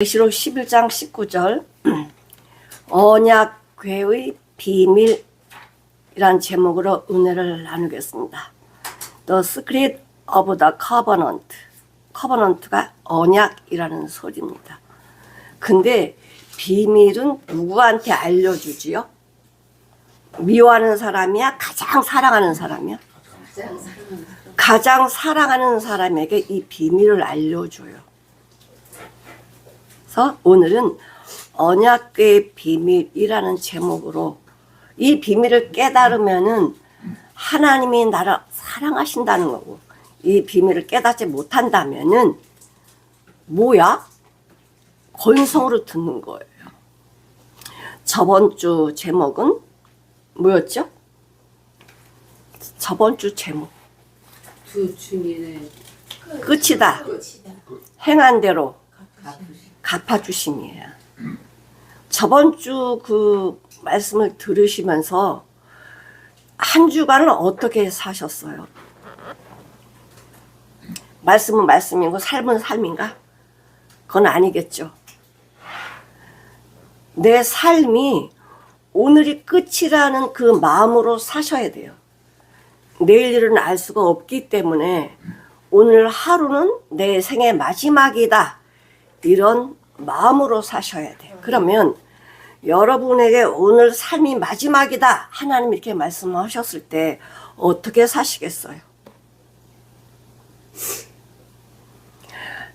계시록 11장 19절 언약궤의 비밀이란 제목으로 은혜를 나누겠습니다. The Secret of the Covenant. 커버넌트가 언약이라는 소리입니다. 근데 비밀은 누구한테 알려주지요? 미워하는 사람이야? 가장 사랑하는 사람이야? 가장 사랑하는 사람에게 이 비밀을 알려줘요. 그래서 오늘은 언약궤의 비밀이라는 제목으로 이 비밀을 깨달으면은 하나님이 나를 사랑하신다는 거고, 이 비밀을 깨닫지 못한다면은 뭐야? 건성으로 듣는 거예요. 저번 주 제목은 뭐였죠? 저번 주 제목 두 주민의 끝이다. 행한 대로 갚아주심이에요. 저번 주 그 말씀을 들으시면서 한 주간을 어떻게 사셨어요? 말씀은 말씀이고 삶은 삶인가? 그건 아니겠죠. 내 삶이 오늘이 끝이라는 그 마음으로 사셔야 돼요. 내일 일은 알 수가 없기 때문에 오늘 하루는 내 생의 마지막이다, 이런 마음으로 사셔야 돼요. 그러면 여러분에게 오늘 삶이 마지막이다, 하나님 이렇게 말씀하셨을 때 어떻게 사시겠어요?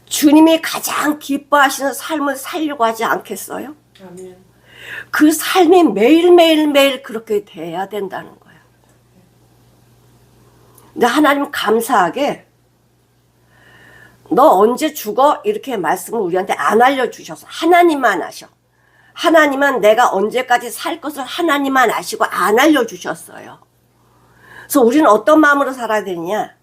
주님이 가장 기뻐하시는 삶을 살려고 하지 않겠어요? 아멘. 그 삶이 매일매일 그렇게 돼야 된다는 거예요. 근데 하나님 감사하게 너 언제 죽어? 이렇게 말씀을 우리한테 안 알려주셔서 하나님만 아셔. 하나님은 내가 언제까지 살 것을 하나님만 아시고 안 알려주셨어요. 그래서 우리는 어떤 마음으로 살아야 되느냐?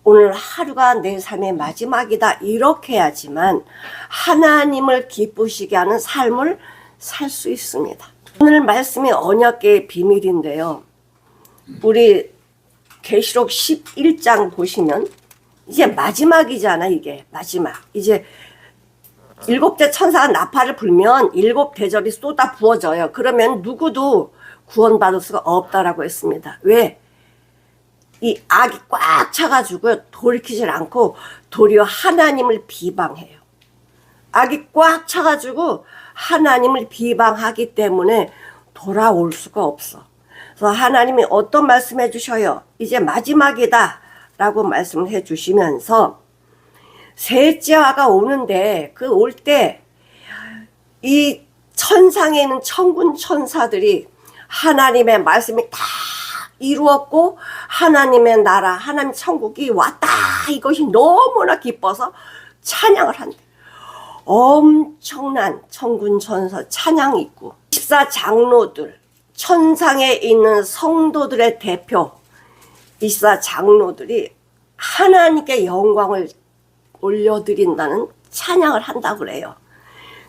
오늘 하루가 내 삶의 마지막이다, 이렇게 해야지만 하나님을 기쁘시게 하는 삶을 살 수 있습니다. 오늘 말씀이 언약궤의 비밀인데요, 우리 계시록 11장 보시면 이제 마지막이잖아. 이게 마지막. 이제 7대 천사가 나팔을 불면 7대접이 쏟아 부어져요. 그러면 누구도 구원받을 수가 없다라고 했습니다. 왜? 이 악이 꽉 차가지고 돌이키질 않고 도리어 하나님을 비방해요. 악이 꽉 차가지고 하나님을 비방하기 때문에 돌아올 수가 없어. 그래서 하나님이 어떤 말씀 해주셔요? 이제 마지막이다 라고 말씀을 해주시면서 셋째화가 오는데, 그 올 때 이 천상에 있는 천군 천사들이 하나님의 말씀이 다 이루었고 하나님의 나라, 하나님 천국이 왔다, 이것이 너무나 기뻐서 찬양을 한대. 엄청난 천군 천사 찬양이 있고 24장로들, 천상에 있는 성도들의 대표 24장로들이 하나님께 영광을 올려드린다는 찬양을 한다고 그래요.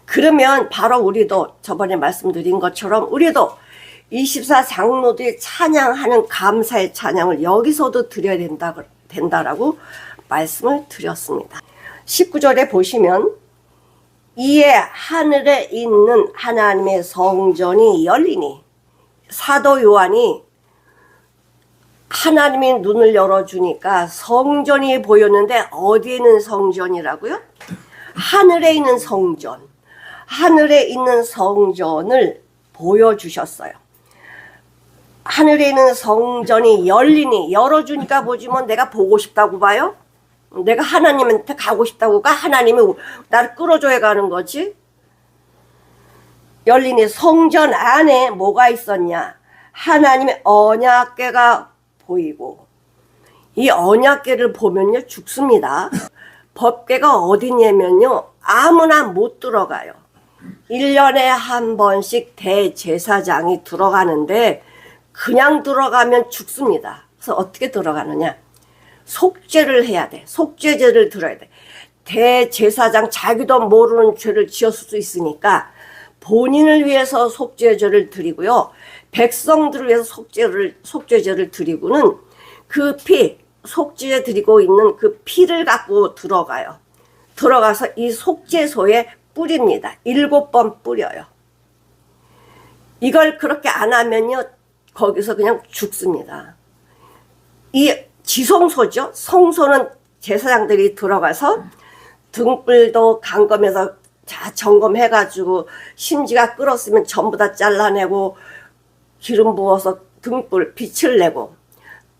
그러면 바로 우리도 저번에 말씀드린 것처럼 우리도 24장로들이 찬양하는 감사의 찬양을 여기서도 드려야 된다라고 말씀을 드렸습니다. 19절에 보시면 이에 하늘에 있는 하나님의 성전이 열리니, 사도 요한이 하나님이 눈을 열어주니까 성전이 보였는데 어디에 있는 성전이라고요? 하늘에 있는 성전. 하늘에 있는 성전을 보여주셨어요. 하늘에 있는 성전이 열리니, 열어주니까 보지만 내가 보고 싶다고 봐요? 내가 하나님한테 가고 싶다고 가? 하나님이 나를 끌어줘야 가는 거지? 열리니 성전 안에 뭐가 있었냐? 하나님의 언약궤가 보이고, 이 언약궤를 보면요 죽습니다. 법궤가 어디냐면요 아무나 못 들어가요. 1년에 한 번씩 대제사장이 들어가는데 그냥 들어가면 죽습니다. 그래서 어떻게 들어가느냐? 속죄를 해야 돼. 속죄제를 들어야 돼. 대제사장 자기도 모르는 죄를 지었을 수 있으니까 본인을 위해서 속죄제를 드리고요, 백성들을 위해서 속죄제를 드리고는 그 피, 속죄제 드리고 있는 그 피를 갖고 들어가요. 들어가서 이 속죄소에 뿌립니다. 7번 뿌려요. 이걸 그렇게 안 하면요, 거기서 그냥 죽습니다. 이 지성소죠. 성소는 제사장들이 들어가서 등불도 감검해서 자 점검해가지고 심지가 끓었으면 전부 다 잘라내고 기름 부어서 등불 빛을 내고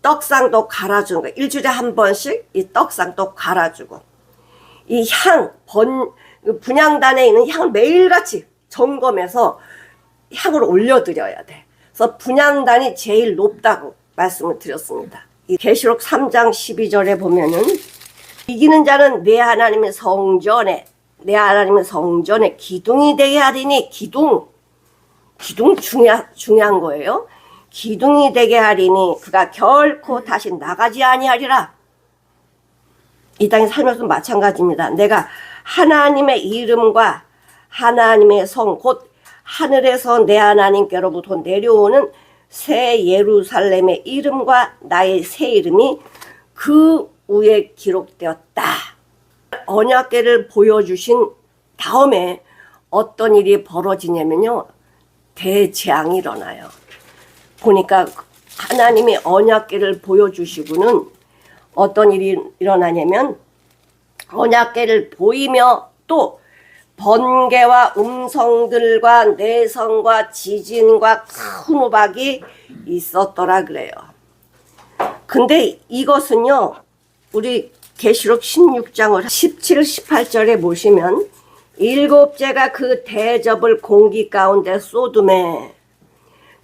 떡상도 갈아주는 거예요. 일주일에 한 번씩 이 떡상도 갈아주고 이 향, 분향단에 있는 향을 매일같이 점검해서 향을 올려드려야 돼. 그래서 분향단이 제일 높다고 말씀을 드렸습니다. 이 계시록 3장 12절에 보면은 이기는 자는 내 하나님의 성전에 기둥이 되게 하리니 기둥 중요한 거예요. 기둥이 되게 하리니 그가 결코 다시 나가지 아니하리라. 이 땅에 살면서 마찬가지입니다. 내가 하나님의 이름과 하나님의 성 곧 하늘에서 내 하나님께로부터 내려오는 새 예루살렘의 이름과 나의 새 이름이 그 위에 기록되었다. 언약궤를 보여주신 다음에 어떤 일이 벌어지냐면요, 대재앙이 일어나요. 보니까 하나님이 언약궤를 보여주시고는 어떤 일이 일어나냐면 언약궤를 보이며 또 번개와 음성들과 내성과 지진과 큰 우박이 있었더라 그래요. 근데 이것은요, 우리 계시록 16장을 17, 18절에 보시면 일곱째가 그 대접을 공기 가운데 쏟음에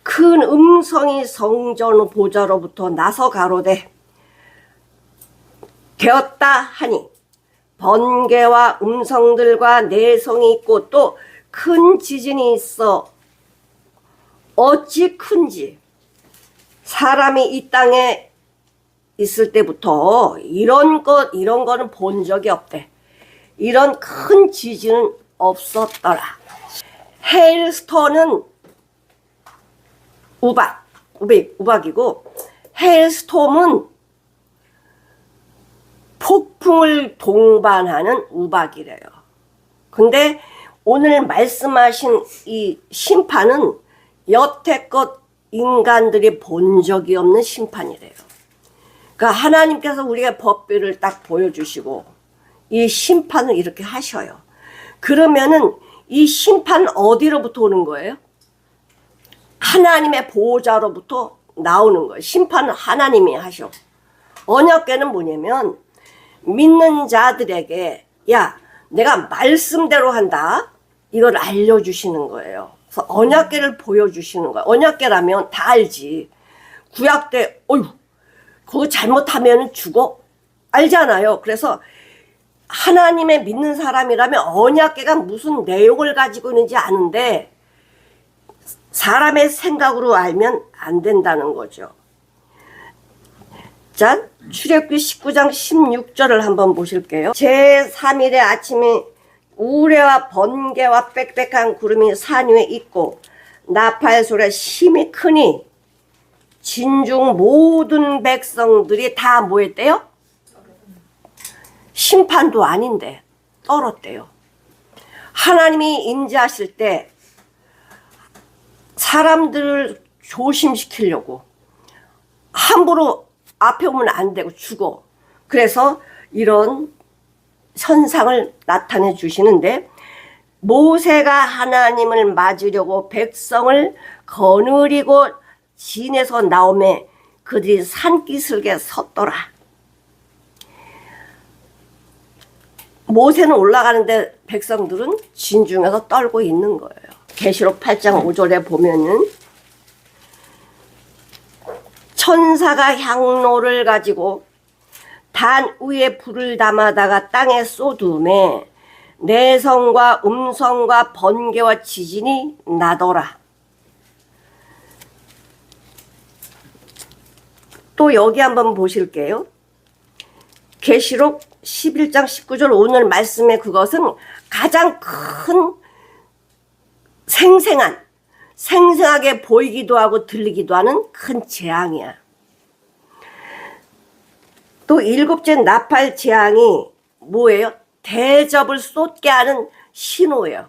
큰 음성이 성전 보좌로부터 나서 가로되 되었다 하니 번개와 음성들과 내성이 있고 또 큰 지진이 있어 어찌 큰지 사람이 이 땅에 있을 때부터 이런 거는 본 적이 없대. 이런 큰 지진은 없었더라. 헤일스톤은 우박이고 헤일스톰은 폭풍을 동반하는 우박이래요. 근데 오늘 말씀하신 이 심판은 여태껏 인간들이 본 적이 없는 심판이래요. 그러니까 하나님께서 우리가 법궤를 딱 보여주시고 이 심판을 이렇게 하셔요. 그러면은 이 심판은 어디로부터 오는 거예요? 하나님의 보호자로부터 나오는 거예요. 심판은 하나님이 하셔. 언약궤는 뭐냐면 믿는 자들에게 야, 내가 말씀대로 한다. 이걸 알려주시는 거예요. 그래서 언약궤를 보여주시는 거예요. 언약궤라면 다 알지. 구약 때 어휴 그거 잘못하면 죽어? 알잖아요. 그래서 하나님의 믿는 사람이라면 언약궤가 무슨 내용을 가지고 있는지 아는데 사람의 생각으로 알면 안 된다는 거죠. 자, 출애굽기 19장 16절을 한번 보실게요. 제3일의 아침에 우레와 번개와 빽빽한 구름이 산 위에 있고 나팔 소리가 심히 크니 진중 모든 백성들이 다 뭐 했대요? 심판도 아닌데 떨었대요. 하나님이 임재하실 때 사람들을 조심시키려고 함부로 앞에 오면 안 되고 죽어. 그래서 이런 현상을 나타내 주시는데 모세가 하나님을 맞으려고 백성을 거느리고 진에서 나오매 그들이 산기슭에 섰더라. 모세는 올라가는데 백성들은 진중에서 떨고 있는 거예요. 계시록 8장 5절에 보면은 천사가 향로를 가지고 단 위에 불을 담아다가 땅에 쏟음에 내성과 음성과 번개와 지진이 나더라. 또 여기 한번 보실게요. 계시록 11장 19절 오늘 말씀의 그것은 가장 큰 생생하게 보이기도 하고 들리기도 하는 큰 재앙이야. 또 일곱째 나팔 재앙이 뭐예요? 대접을 쏟게 하는 신호예요.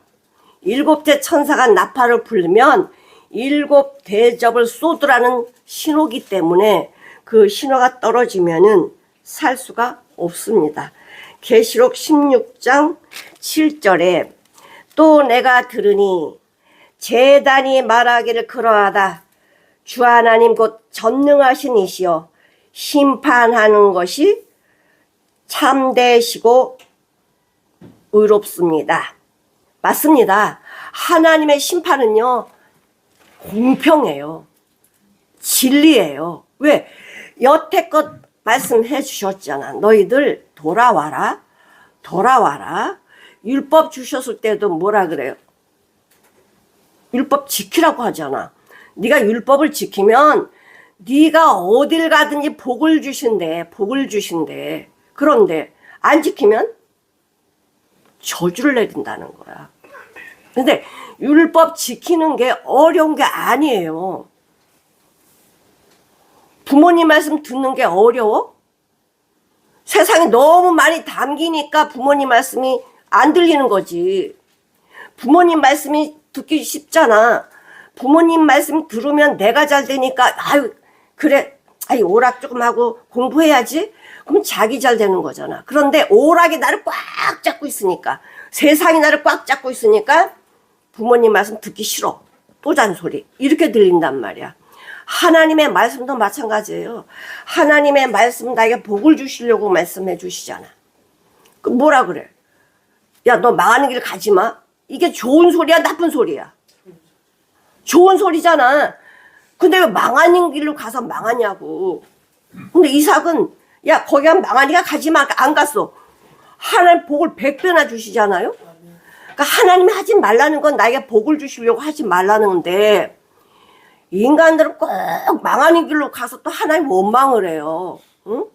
7대 천사가 나팔을 불면 7 대접을 쏟으라는 신호기 때문에 그 신호가 떨어지면은 살 수가 없습니다. 계시록 16장 7절에 또 내가 들으니 제단이 말하기를 그러하다. 주 하나님 곧 전능하신 이시여 심판하는 것이 참되시고 의롭습니다. 맞습니다. 하나님의 심판은요 공평해요. 진리예요. 왜? 여태껏 말씀해 주셨잖아. 너희들 돌아와라. 돌아와라. 율법 주셨을 때도 뭐라 그래요? 율법 지키라고 하잖아. 네가 율법을 지키면 네가 어딜 가든지 복을 주신대. 복을 주신대. 그런데 안 지키면 저주를 내린다는 거야. 근데 율법 지키는 게 어려운 게 아니에요. 부모님 말씀 듣는 게 어려워? 세상에 너무 많이 담기니까 부모님 말씀이 안 들리는 거지. 부모님 말씀이 듣기 쉽잖아. 부모님 말씀 들으면 내가 잘 되니까 아유 그래 아이 오락 조금 하고 공부해야지. 그럼 자기 잘 되는 거잖아. 그런데 오락이 나를 꽉 잡고 있으니까 세상이 나를 꽉 잡고 있으니까 부모님 말씀 듣기 싫어. 또 잔소리. 이렇게 들린단 말이야. 하나님의 말씀도 마찬가지예요. 하나님의 말씀 나에게 복을 주시려고 말씀해 주시잖아. 그 뭐라 그래? 야, 너 망하는 길 가지 마. 이게 좋은 소리야, 나쁜 소리야? 좋은 소리잖아. 근데 왜 망하는 길로 가서 망하냐고. 근데 이삭은 야, 거기 한 망하니까 가지 마. 안 갔어. 하나님 복을 100배나 주시잖아요. 그러니까 하나님이 하지 말라는 건 나에게 복을 주시려고 하지 말라는 건데 인간들은 꼭 망하는 길로 가서 또 하나님 원망을 해요. 응?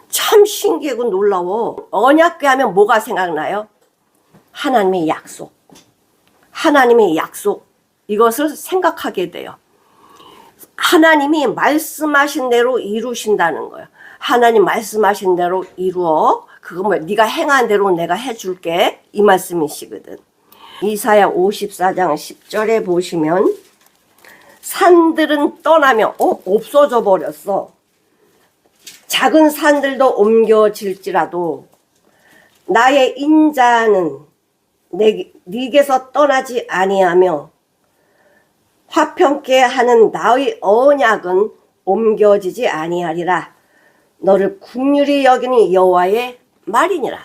참 신기하고 놀라워. 언약궤 하면 뭐가 생각나요? 하나님의 약속. 하나님의 약속. 이것을 생각하게 돼요. 하나님이 말씀하신 대로 이루신다는 거예요. 하나님 말씀하신 대로 이루어. 그거 뭐야? 네가 행한 대로 내가 해줄게. 이 말씀이시거든. 이사야 54장 10절에 보시면 산들은 떠나며 없어져 버렸어. 작은 산들도 옮겨질지라도 나의 인자는 네게서 떠나지 아니하며 화평케 하는 나의 언약은 옮겨지지 아니하리라. 너를 긍휼히 여기는 여호와의 말이니라.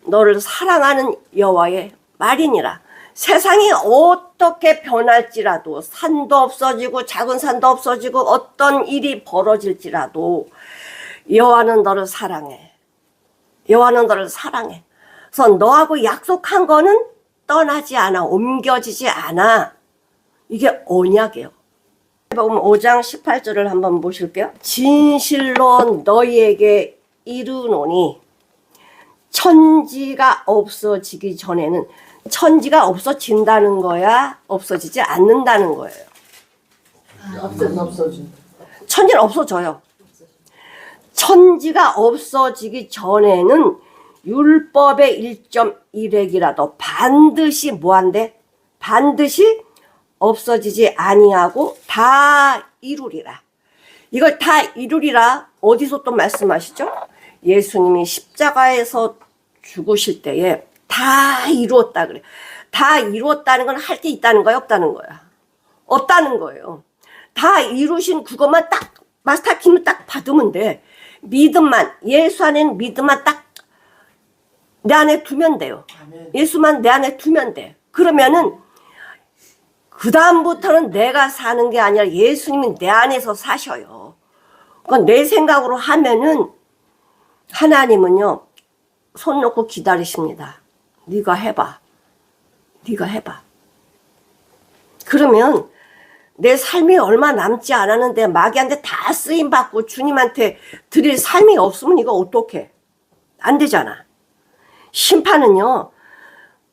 너를 사랑하는 여호와의 말이니라. 세상이 어떻게 변할지라도 산도 없어지고 작은 산도 없어지고 어떤 일이 벌어질지라도 여호와는 너를 사랑해. 여호와는 너를 사랑해. 그래서 너하고 약속한 거는 떠나지 않아. 옮겨지지 않아. 이게 언약이에요. 보면 5장 18절을 한번 보실게요. 진실로 너희에게 이르노니 천지가 없어지기 전에는 천지가 없어진다는 거야? 없어지지 않는다는 거예요? 없어진다. 천지는 없어져요. 천지가 없어지기 전에는 율법의 1.1획이라도 반드시 뭐한대? 반드시 없어지지 아니하고 다 이루리라. 이걸 다 이루리라 어디서 또 말씀하시죠? 예수님이 십자가에서 죽으실 때에 다 이루었다 그래. 다 이루었다는 건 할 게 있다는 거야, 없다는 거야? 없다는 거예요. 다 이루신 그것만 딱 마스터키만 딱 받으면 돼. 믿음만, 예수 안에는 믿음만 딱 내 안에 두면 돼요. 예수만 내 안에 두면 돼. 그러면은 그 다음부터는 내가 사는 게 아니라 예수님이 내 안에서 사셔요. 그건 내 생각으로 하면은 하나님은요 손 놓고 기다리십니다. 네가 해봐. 네가 해봐. 그러면 내 삶이 얼마 남지 않았는데 마귀한테 다 쓰임받고 주님한테 드릴 삶이 없으면 이거 어떡해? 안 되잖아. 심판은요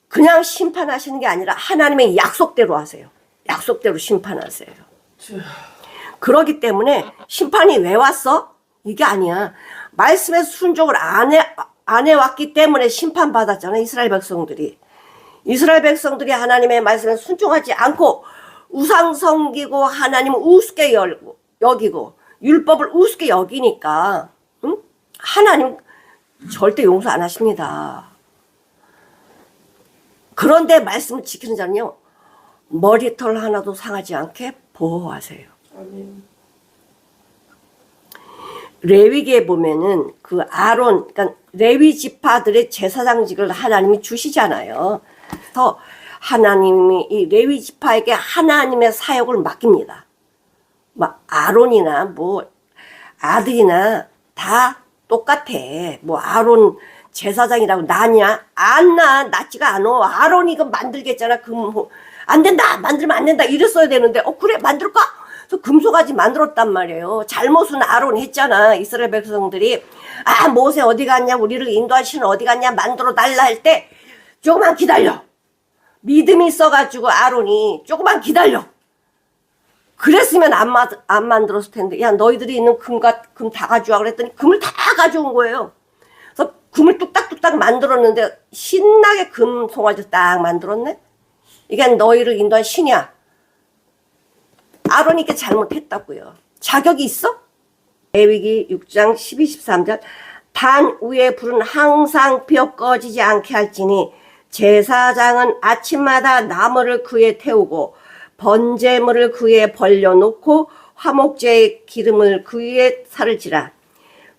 그냥 심판하시는 게 아니라 하나님의 약속대로 하세요. 약속대로 심판하세요. 그러기 때문에 심판이 왜 왔어? 이게 아니야. 말씀의 순종을 안 해왔기 때문에 심판받았잖아. 이스라엘 백성들이. 이스라엘 백성들이 하나님의 말씀에 순종하지 않고 우상 섬기고 하나님을 우습게 여기고 율법을 우습게 여기니까 응? 하나님 절대 용서 안 하십니다. 그런데 말씀을 지키는 자는요, 머리털 하나도 상하지 않게 보호하세요. 레위기에 보면은 그 아론, 그러니까 레위 지파들의 제사장직을 하나님이 주시잖아요. 그래서 하나님이 이 레위 지파에게 하나님의 사역을 맡깁니다. 막 아론이나 뭐 아들이나 다 똑같아. 뭐 아론 제사장이라고 나냐? 낫지가 않아. 아론이 이거 만들겠잖아. 안 된다. 만들면 안 된다. 이랬어야 되는데 그래 만들까? 그래서 금송아지 만들었단 말이에요. 잘못은 아론이 했잖아. 이스라엘 백성들이 모세 어디 갔냐? 우리를 인도하시는 어디 갔냐? 만들어 달라 할 때 조금만 기다려. 믿음이 있어가지고 아론이 조금만 기다려. 그랬으면 안 만들었을 텐데, 야 너희들이 있는 금 다 가져와 그랬더니 금을 다 가져온 거예요. 그래서 금을 뚝딱뚝딱 만들었는데 신나게 금 송아지 딱 만들었네. 이게 너희를 인도한 신이야. 아론이께 잘못했다고요. 자격이 있어? 레위기 6장 12, 13절 단 위에 불은 항상 피어 꺼지지 않게 할지니 제사장은 아침마다 나무를 그에 태우고 번제물을 그 위에 벌려놓고 화목제의 기름을 그 위에 사를지라.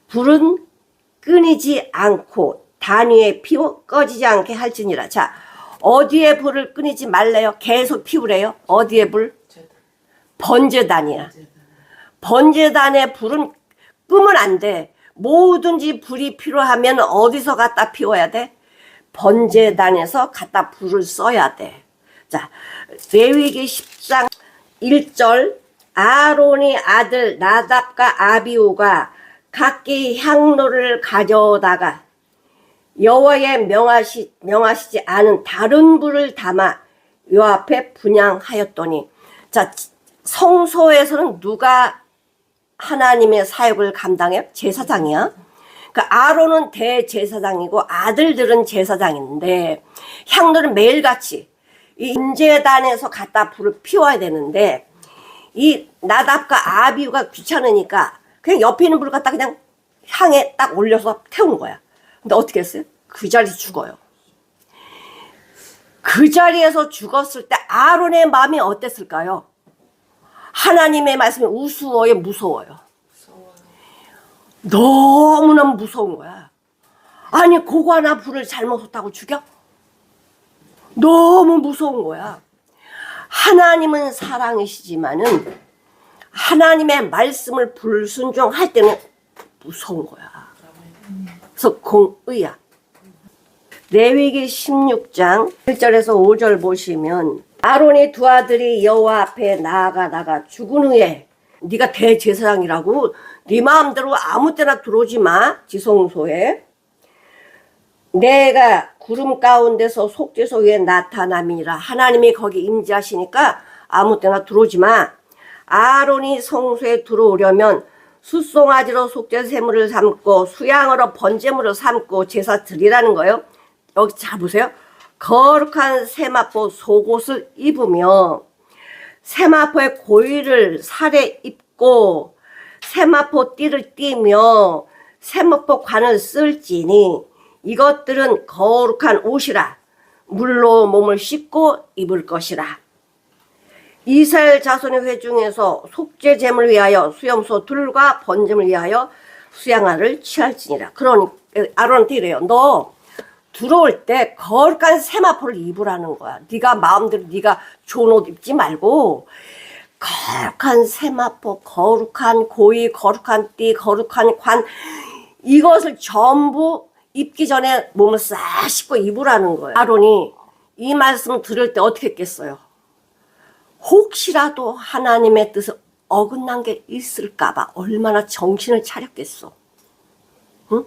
불은 끊이지 않고 단 위에 피워 꺼지지 않게 할지니라. 자, 어디에 불을 끊이지 말래요? 계속 피우래요. 어디에 불? 번제단이야. 번제단의 불은 끄면 안 돼. 뭐든지 불이 필요하면 어디서 갖다 피워야 돼? 번제단에서 갖다 불을 써야 돼. 자, 레위기 10장 1절 아론의 아들 나답과 아비후가 각기 향로를 가져다가 여호와의 명하시지 않은 다른 불을 담아 요 앞에 분향하였더니, 자, 성소에서는 누가 하나님의 사역을 감당해요? 제사장이야. 그러니까 아론은 대제사장이고 아들들은 제사장인데 향로는 매일같이 이 인제단에서 갖다 불을 피워야 되는데 이 나답과 아비후가 귀찮으니까 그냥 옆에 있는 불을 갖다 그냥 향에 딱 올려서 태우는 거야. 근데 어떻게 했어요? 그 자리에서 죽어요. 그 자리에서 죽었을 때 아론의 마음이 어땠을까요? 하나님의 말씀이 우스워요, 무서워요? 너무나 무서운 거야. 아니 고거 하나 불을 잘못 뒀다고 죽여? 너무 무서운 거야. 하나님은 사랑이시지만은 하나님의 말씀을 불순종할 때는 무서운 거야. 그래서 공의야. 레위기 16장 1절에서 5절 보시면 아론의 두 아들이 여호와 앞에 나아가다가 죽은 후에 네가 대제사장이라고 네 마음대로 아무 때나 들어오지 마. 지성소에 내가 구름 가운데서 속죄소 위에 나타남이니라. 하나님이 거기 임재하시니까 아무 때나 들어오지 마. 아론이 성소에 들어오려면 숫송아지로 속죄제물을 삼고 수양으로 번제물을 삼고 제사 드리라는 거예요. 여기 잘 보세요. 거룩한 세마포 속옷을 입으며 세마포의 고위를 살에 입고 세마포 띠를 띠며 세마포 관을 쓸지니 이것들은 거룩한 옷이라. 물로 몸을 씻고 입을 것이라. 이스라엘 자손의 회중에서 속죄 제물을 위하여 수염소 둘과 번제물을 위하여 수양화를 취할지니라. 그러니 아론한테 이래요. 너 들어올 때 거룩한 세마포를 입으라는 거야. 네가 마음대로 네가 좋은 옷 입지 말고 거룩한 세마포, 거룩한 고위, 거룩한 띠, 거룩한 관, 이것을 전부 입기 전에 몸을 싹 씻고 입으라는 거예요. 아론이 이 말씀을 들을 때 어떻게 했겠어요? 혹시라도 하나님의 뜻을 어긋난 게 있을까봐 얼마나 정신을 차렸겠어. 응?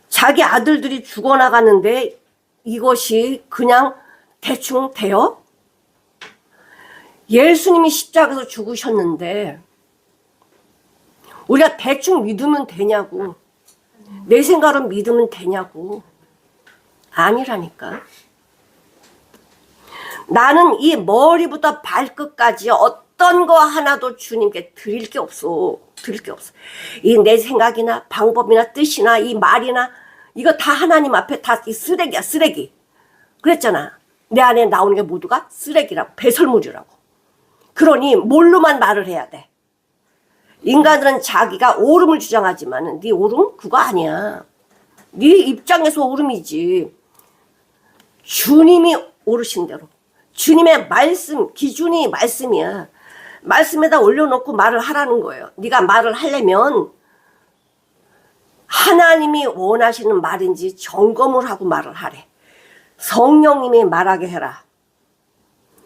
자기 아들들이 죽어나가는데 이것이 그냥 대충 돼요? 예수님이 십자가에서 죽으셨는데 우리가 대충 믿으면 되냐고. 내 생각으로 믿으면 되냐고. 아니라니까. 나는 이 머리부터 발끝까지 어떤 거 하나도 주님께 드릴 게 없어. 드릴 게 없어. 이 내 생각이나 방법이나 뜻이나 이 말이나 이거 다 하나님 앞에 다 이 쓰레기야, 쓰레기. 그랬잖아. 내 안에 나오는 게 모두가 쓰레기라고, 배설물이라고. 그러니 뭘로만 말을 해야 돼. 인간들은 자기가 옳음을 주장하지만 네 옳음 그거 아니야. 네 입장에서 옳음이지. 주님이 옳으신 대로. 주님의 말씀, 기준이 말씀이야. 말씀에다 올려놓고 말을 하라는 거예요. 네가 말을 하려면 하나님이 원하시는 말인지 점검을 하고 말을 하래. 성령님이 말하게 해라.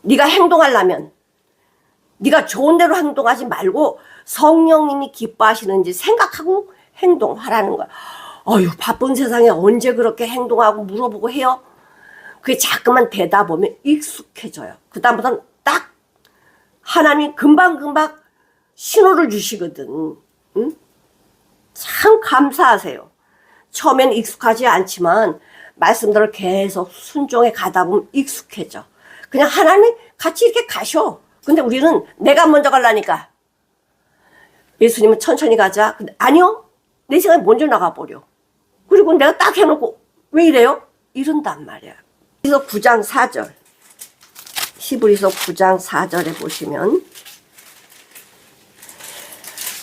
네가 행동하려면 네가 좋은 대로 행동하지 말고 성령님이 기뻐하시는지 생각하고 행동하라는 거야. 어휴, 바쁜 세상에 언제 그렇게 행동하고 물어보고 해요? 그게 자꾸만 되다 보면 익숙해져요. 그 다음부터는 딱 하나님이 금방금방 신호를 주시거든. 응? 참 감사하세요. 처음엔 익숙하지 않지만 말씀대로 계속 순종해 가다 보면 익숙해져. 그냥 하나님 같이 이렇게 가셔. 근데 우리는 내가 먼저 가려니까. 예수님은 천천히 가자. 근데 아니요. 내 시간에 먼저 나가버려. 그리고 내가 딱 해놓고 왜 이래요? 이런단 말이야. 히브리서 9장 4절. 히브리서 9장 4절에 보시면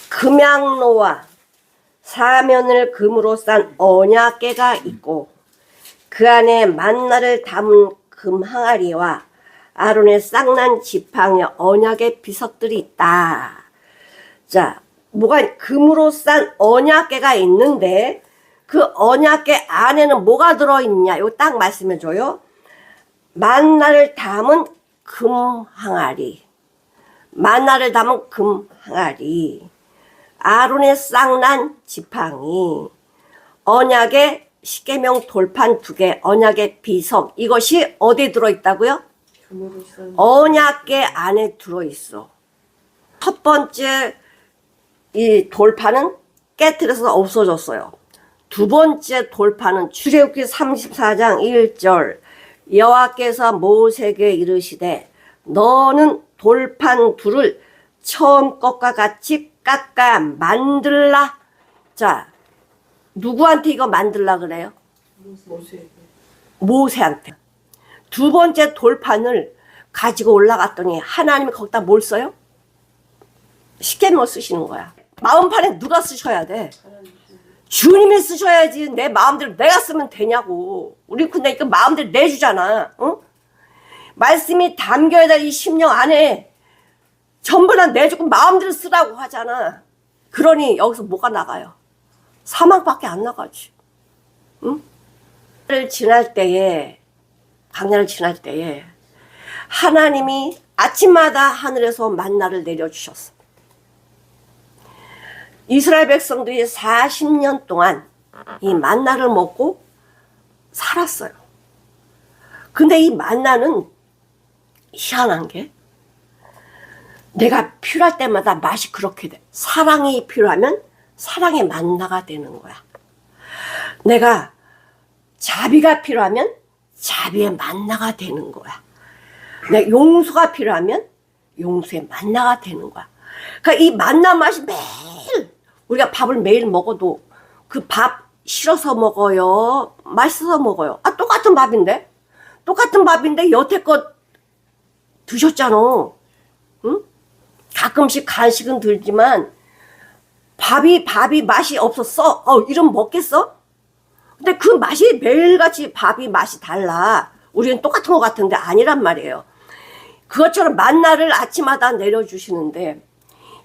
금양로와 사면을 금으로 싼 언약궤가 있고 그 안에 만나를 담은 금 항아리와 아론의 쌍난 지팡이 언약의 비석들이 있다. 자, 뭐가 금으로 싼 언약궤가 있는데 그 언약궤 안에는 뭐가 들어있냐? 이거 딱 말씀해줘요. 만나를 담은 금 항아리, 만나를 담은 금 항아리, 아론의 쌍난 지팡이, 언약의 십계명 돌판 2개, 언약의 비석, 이것이 어디에 들어있다고요? 언약궤 안에 들어있어. 첫 번째 이 돌판은 깨트려서 없어졌어요. 두 번째 돌판은 출애굽기 34장 1절 여호와께서 모세에게 이르시되 너는 돌판 둘을 처음 것과 같이 깎아 만들라. 자, 누구한테 이거 만들라 그래요? 모세한테. 두 번째 돌판을 가지고 올라갔더니 하나님이 거기다 뭘 써요? 십계명을 쓰시는 거야. 마음판에 누가 쓰셔야 돼? 주님이 쓰셔야지. 내 마음대로 내가 쓰면 되냐고. 우리 근데 그 마음대로 내주잖아. 응? 말씀이 담겨야 될 이 심령 안에 전부 다 내주고 마음대로 쓰라고 하잖아. 그러니 여기서 뭐가 나가요? 사망밖에 안 나가지. 응? 강야를 지날 때에 하나님이 아침마다 하늘에서 만나를 내려주셨어. 이스라엘 백성들이 40년 동안 이 만나를 먹고 살았어요. 근데 이 만나는 희한한 게 내가 필요할 때마다 맛이 그렇게 돼. 사랑이 필요하면 사랑의 만나가 되는 거야. 내가 자비가 필요하면 자비의 만나가 되는 거야. 내가 용서가 필요하면 용서의 만나가 되는 거야. 그러니까 이 만나 맛이 매일 우리가 밥을 매일 먹어도 그 밥 싫어서 먹어요? 맛있어서 먹어요? 아, 똑같은 밥인데? 똑같은 밥인데 여태껏 드셨잖아. 응? 가끔씩 간식은 들지만 밥이 맛이 없었어? 이러면 먹겠어? 근데 그 맛이 매일같이 밥이 맛이 달라. 우리는 똑같은 것 같은데 아니란 말이에요. 그것처럼 만나를 아침마다 내려주시는데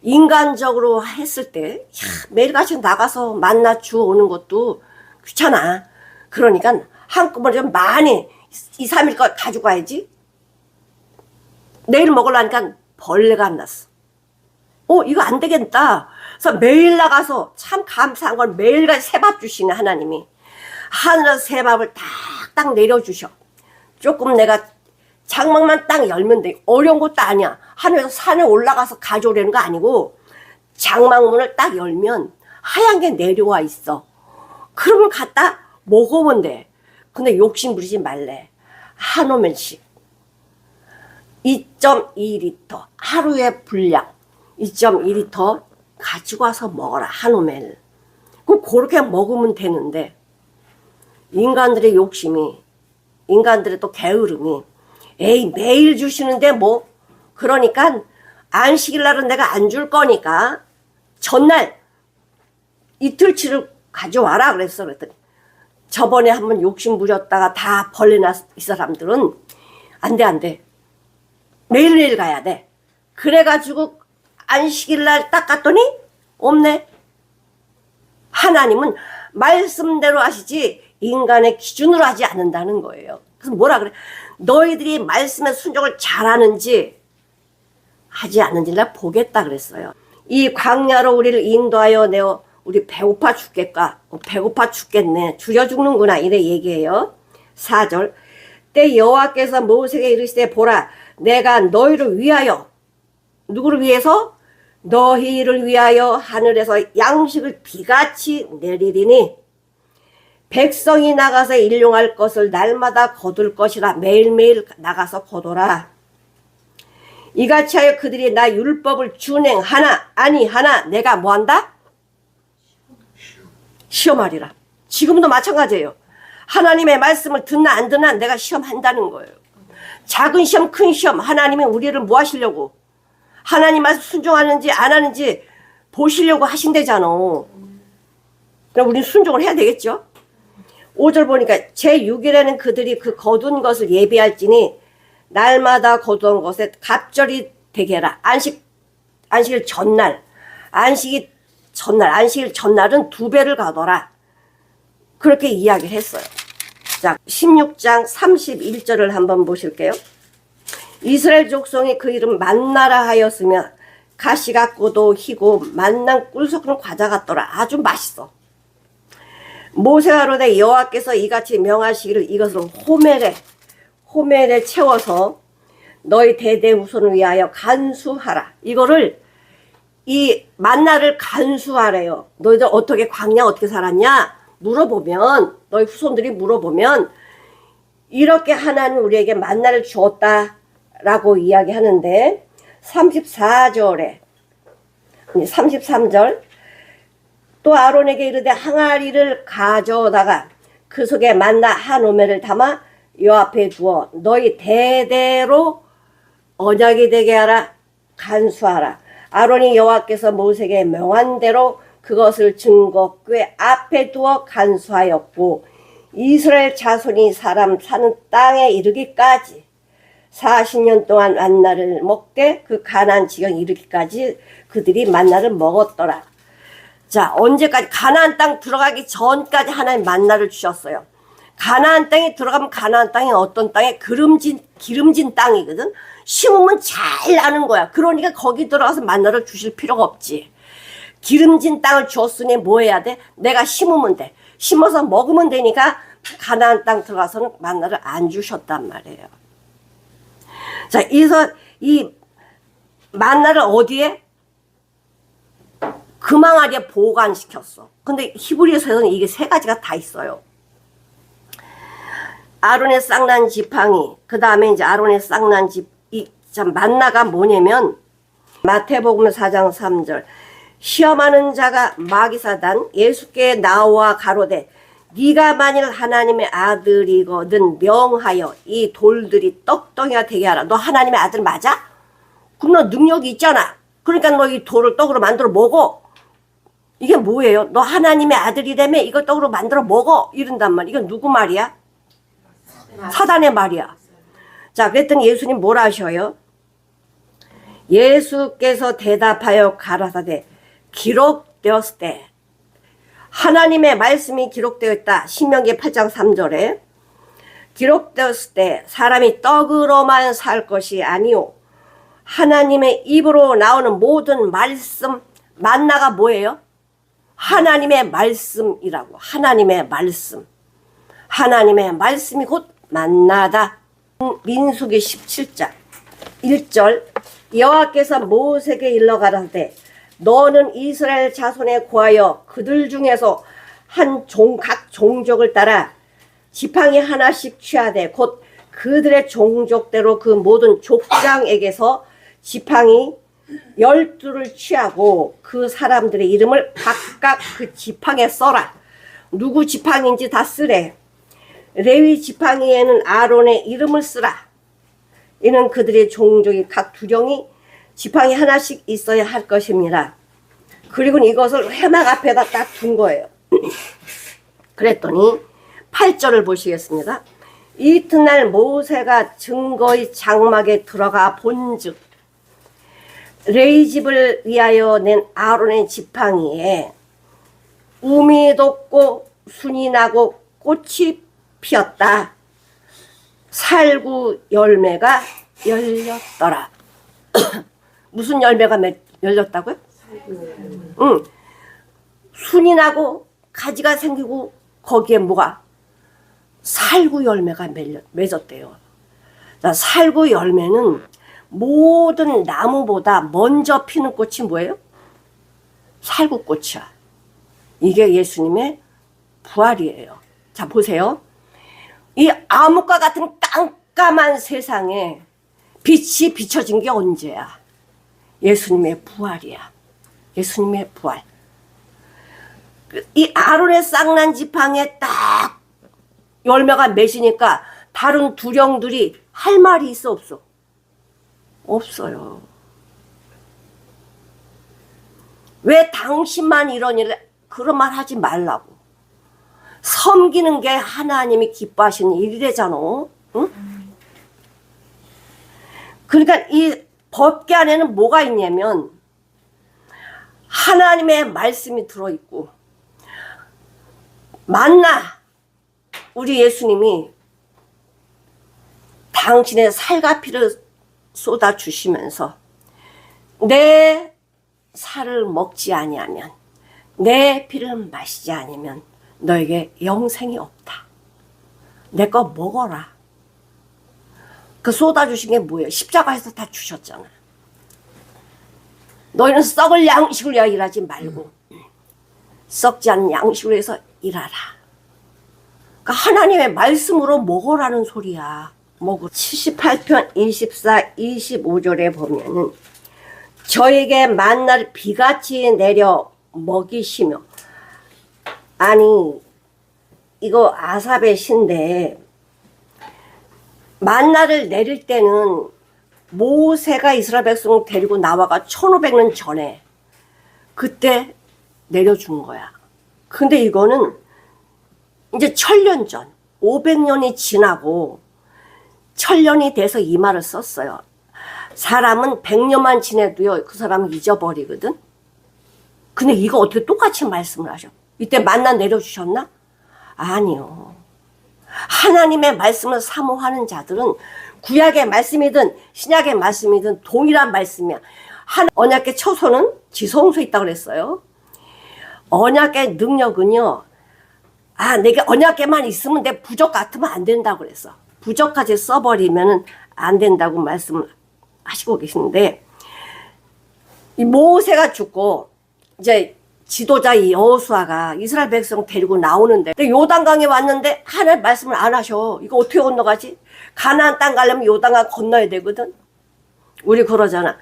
인간적으로 했을 때 매일같이 나가서 만나 주워오는 것도 귀찮아. 그러니까 한꺼번에 좀 많이 2, 3일 거 가지고 가야지. 내일 먹으려니까 벌레가 안 났어. 이거 안 되겠다. 그래서 매일 나가서 참 감사한 건 매일같이 새밥 주시네 하나님이. 하늘에서 새밥을 딱딱 내려주셔. 조금 내가 장막만 딱 열면 돼. 어려운 것도 아니야. 하늘에서 산에 올라가서 가져오려는 거 아니고 장막문을 딱 열면 하얀 게 내려와 있어. 그러면 갖다 먹으면 돼. 근데 욕심 부리지 말래. 한 오면씩. 2.2리터 하루의 분량 2.2리터 가지고 와서 먹어라. 한우멜. 그럼 그렇게 먹으면 되는데 인간들의 욕심이 인간들의 또 게으름이 에이 매일 주시는데 뭐 그러니까 안식일 날은 내가 안 줄 거니까 전날 이틀치를 가져와라 그랬어. 그랬더니 저번에 한번 욕심 부렸다가 다 벌레났 이 사람들은 안 돼. 매일매일 가야 돼. 그래가지고 안식일 날 딱 갔더니 없네. 하나님은 말씀대로 하시지 인간의 기준으로 하지 않는다는 거예요. 그래서 뭐라 그래? 너희들이 말씀의 순종을 잘하는지 하지 않는지 나 보겠다 그랬어요. 이 광야로 우리를 인도하여 내어 우리 배고파 죽겠까? 배고파 죽겠네. 줄여 죽는구나. 이래 얘기해요. 4절. 때 여호와께서 모세에게 이르시되 보라 내가 너희를 위하여 누구를 위해서? 너희를 위하여 하늘에서 양식을 비같이 내리리니 백성이 나가서 일용할 것을 날마다 거둘 것이라 매일매일 나가서 거둬라. 이같이 하여 그들이 나 율법을 준행하나 아니하나 내가 뭐한다? 시험하리라. 지금도 마찬가지예요. 하나님의 말씀을 듣나 안 듣나 내가 시험한다는 거예요. 작은 시험 큰 시험 하나님이 우리를 뭐 하시려고 하나님 말씀 순종하는지 안 하는지 보시려고 하신대잖아. 그럼 우리는 순종을 해야 되겠죠. 5절 보니까 제6일에는 그들이 그 거둔 것을 예비할지니 날마다 거두은 것에 갑절이 되게 해라. 안식일 전날 안식일 전날은 2배를 가둬라. 그렇게 이야기를 했어요. 자, 16장 31절을 한번 보실게요. 이스라엘 족속이 그 이름 만나라 하였으며 가시 같고도 희고 만난 꿀 섞은 과자 같더라. 아주 맛있어. 모세가 이르되 여호와께서 이같이 명하시기를 이것을 호멜에 채워서 너희 대대 후손을 위하여 간수하라. 이거를 이 만나를 간수하래요. 너희들 어떻게 광야 어떻게 살았냐? 물어보면 너희 후손들이 물어보면 이렇게 하나님 우리에게 만나를 주었다라고 이야기하는데 33절에 33절 또 아론에게 이르되 항아리를 가져다가 그 속에 만나 한 오멜을 담아 요 앞에 두어 너희 대대로 언약이 되게 하라. 간수하라. 아론이 여호와께서 모세에게 명한 대로 그것을 증거 궤 앞에 두어 간수하였고 이스라엘 자손이 사람 사는 땅에 이르기까지 40년 동안 만나를 먹되 그 가나안 지경에 이르기까지 그들이 만나를 먹었더라. 자, 언제까지? 가나안 땅 들어가기 전까지 하나님 만나를 주셨어요. 가나안 땅에 들어가면 가나안 땅이 어떤 땅에 기름진 땅이거든. 심으면 잘 나는 거야. 그러니까 거기 들어가서 만나를 주실 필요가 없지. 기름진 땅을 주었으니 뭐 해야 돼? 내가 심으면 돼. 심어서 먹으면 되니까 가나안 땅 들어가서는 만나를 안 주셨단 말이에요. 자, 그래서 이 만나를 어디에? 금항아리에 보관시켰어. 근데 히브리서에서는 이게 3가지가 다 있어요. 아론의 쌍난 지팡이, 그 다음에 이제 아론의 쌍난 만나가 뭐냐면 마태복음 4장 3절 시험하는 자가 마귀사단 예수께 나와 가로되 네가 만일 하나님의 아들이거든 명하여 이 돌들이 떡덩이가 되게 하라. 너 하나님의 아들 맞아? 그럼 너 능력이 있잖아. 그러니까 너 이 돌을 떡으로 만들어 먹어. 이게 뭐예요? 너 하나님의 아들이라며 이거 떡으로 만들어 먹어. 이런단 말이야. 이건 누구 말이야? 사단의 말이야. 자, 그랬더니 예수님 뭐라 하셔요? 예수께서 대답하여 가라사대 기록되었을 때 하나님의 말씀이 기록되어 있다. 신명기 8장 3절에 기록되었을 때 사람이 떡으로만 살 것이 아니오 하나님의 입으로 나오는 모든 말씀 만나가 뭐예요? 하나님의 말씀이라고. 하나님의 말씀. 하나님의 말씀이 곧 만나다. 민수기 17장 1절 여호와께서 모세에게 일러 가라사대 너는 이스라엘 자손에 구하여 그들 중에서 각 종족을 따라 지팡이 하나씩 취하되 곧 그들의 종족대로 그 모든 족장에게서 지팡이 12를 취하고 그 사람들의 이름을 각각 그 지팡이에 써라. 누구 지팡이인지 다 쓰래. 레위 지팡이에는 아론의 이름을 쓰라. 이는 그들의 종족이 각 두령이 지팡이 하나씩 있어야 할 것입니다. 그리고 이것을 회막 앞에다 딱 둔 거예요. 그랬더니 8절을 보시겠습니다. 이튿날 모세가 증거의 장막에 들어가 본즉 레위 집을 위하여 낸 아론의 지팡이에 우미 돋고 순이 나고 꽃이 피었다. 살구 열매가 열렸더라. 무슨 열매가 열렸다고요? 응. 순이 나고 가지가 생기고 거기에 뭐가? 살구 열매가 맺었대요. 자, 살구 열매는 모든 나무보다 먼저 피는 꽃이 뭐예요? 살구꽃이야. 이게 예수님의 부활이에요. 자, 보세요. 이 암흑과 같은 깜깜한 세상에 빛이 비춰진 게 언제야? 예수님의 부활이야. 예수님의 부활. 이 아론의 쌍난 지팡이에 딱 열매가 맺으니까 다른 두령들이 할 말이 있어 없어? 없어요. 왜 당신만 이런 일을 그런 말 하지 말라고. 섬기는 게 하나님이 기뻐하시는 일이래잖아. 응? 그러니까 이 법계 안에는 뭐가 있냐면 하나님의 말씀이 들어있고 만나 우리 예수님이 당신의 살과 피를 쏟아 주시면서 내 살을 먹지 아니하면 내 피를 마시지 않으면 너에게 영생이 없다. 내 거 먹어라. 그 쏟아주신 게 뭐예요? 십자가에서 다 주셨잖아. 너희는 썩을 양식을 위하여 일하지 말고 썩지 않은 양식으로 해서 일하라. 그러니까 하나님의 말씀으로 먹으라는 소리야. 먹으라. 78편 24, 25절에 보면은 저에게 만나를 비같이 내려 먹이시며 아니 이거 아삽의 시인데 만나를 내릴 때는 모세가 이스라엘 백성을 데리고 나와가 1500년 전에 그때 내려준 거야. 근데 이거는 이제 1000년 전 500년이 지나고 1000년이 돼서 이 말을 썼어요. 사람은 100년만 지내도요 그 사람은 잊어버리거든. 근데 이거 어떻게 똑같이 말씀을 하셔? 이때 만나 내려주셨나? 아니요. 하나님의 말씀을 사모하는 자들은 구약의 말씀이든 신약의 말씀이든 동일한 말씀이야. 언약의 처소는 지성소에 있다고 그랬어요. 언약의 능력은요. 내가 언약에만 있으면 내 부적 같으면 안 된다고 그랬어. 부적까지 써버리면 안 된다고 말씀을 하시고 계시는데 이 모세가 죽고 이제 지도자 이 여호수아가 이스라엘 백성 데리고 나오는데 요단강에 왔는데 하나님 말씀을 안 하셔. 이거 어떻게 건너가지? 가나안 땅 가려면 요단강 건너야 되거든. 우리 그러잖아.